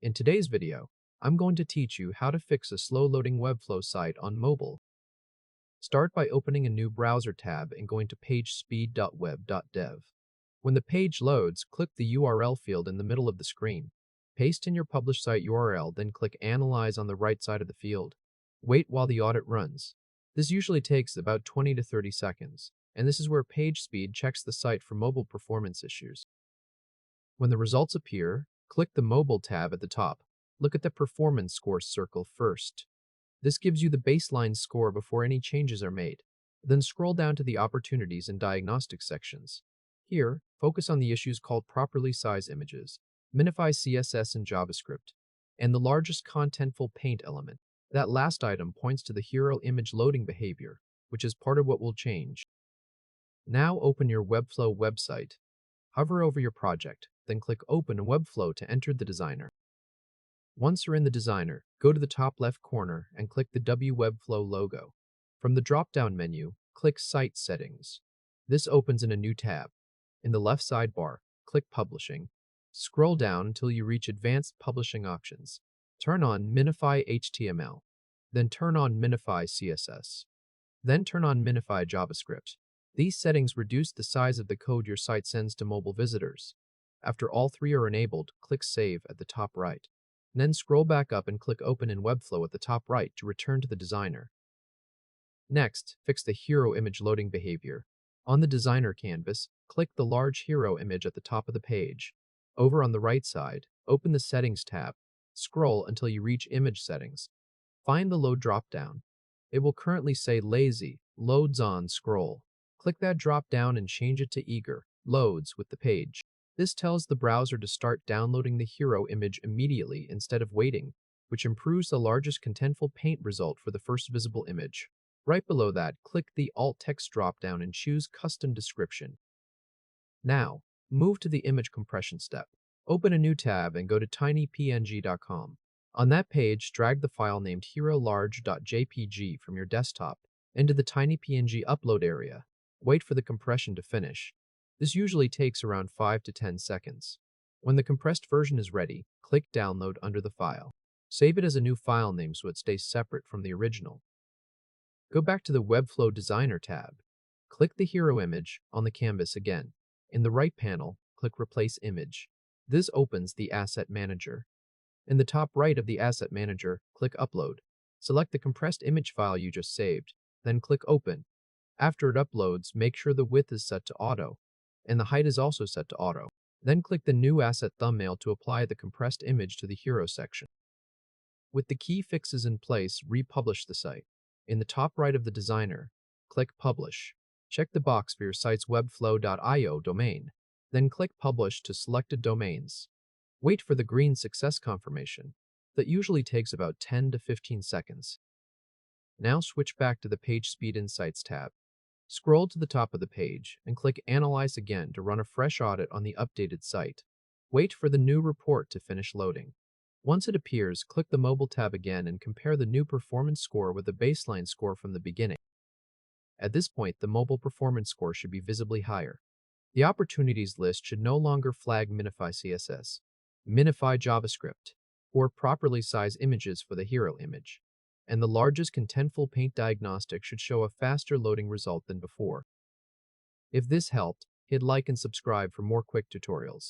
In today's video, I'm going to teach you how to fix a slow-loading Webflow site on mobile. Start by opening a new browser tab and going to pagespeed.web.dev. When the page loads, click the URL field in the middle of the screen. Paste in your published site URL, then click Analyze on the right side of the field. Wait while the audit runs. This usually takes about 20 to 30 seconds, and this is where PageSpeed checks the site for mobile performance issues. When the results appear, click the Mobile tab at the top. Look at the Performance Score circle first. This gives you the baseline score before any changes are made. Then scroll down to the Opportunities and Diagnostics sections. Here, focus on the issues called Properly Sized Images, Minify CSS and JavaScript, and the Largest Contentful Paint element. That last item points to the hero image loading behavior, which is part of what will change. Now open your Webflow website. Hover over your project, then click Open Webflow to enter the designer. Once you're in the designer, go to the top left corner and click the Webflow logo. From the drop-down menu, click Site Settings. This opens in a new tab. In the left sidebar, click Publishing. Scroll down until you reach Advanced Publishing Options. Turn on Minify HTML. Then turn on Minify CSS. Then turn on Minify JavaScript. These settings reduce the size of the code your site sends to mobile visitors. After all three are enabled, click Save at the top right. Then scroll back up and click Open in Webflow at the top right to return to the designer. Next, fix the hero image loading behavior. On the designer canvas, click the large hero image at the top of the page. Over on the right side, open the Settings tab. Scroll until you reach Image Settings. Find the Load drop-down. It will currently say Lazy, Loads on Scroll. Click that drop-down and change it to Eager, Loads with the page. This tells the browser to start downloading the hero image immediately instead of waiting, which improves the Largest Contentful Paint result for the first visible image. Right below that, click the Alt Text drop-down and choose Custom Description. Now, move to the image compression step. Open a new tab and go to tinypng.com. On that page, drag the file named herolarge.jpg from your desktop into the TinyPNG upload area. Wait for the compression to finish. This usually takes around 5 to 10 seconds. When the compressed version is ready, click Download under the file. Save it as a new file name so it stays separate from the original. Go back to the Webflow Designer tab. Click the hero image on the canvas again. In the right panel, click Replace Image. This opens the Asset Manager. In the top right of the Asset Manager, click Upload. Select the compressed image file you just saved, then click Open. After it uploads, make sure the width is set to Auto, and the height is also set to Auto. Then click the New Asset thumbnail to apply the compressed image to the hero section. With the key fixes in place, republish the site. In the top right of the designer, click Publish. Check the box for your site's webflow.io domain. Then click Publish to selected domains. Wait for the green success confirmation. That usually takes about 10 to 15 seconds. Now switch back to the PageSpeed Insights tab. Scroll to the top of the page and click Analyze again to run a fresh audit on the updated site. Wait for the new report to finish loading. Once it appears, click the Mobile tab again and compare the new performance score with the baseline score from the beginning. At this point, the mobile performance score should be visibly higher. The Opportunities list should no longer flag Minify CSS, Minify JavaScript, or properly sized images for the hero image. And the Largest Contentful Paint diagnostic should show a faster loading result than before. If this helped, hit like and subscribe for more quick tutorials.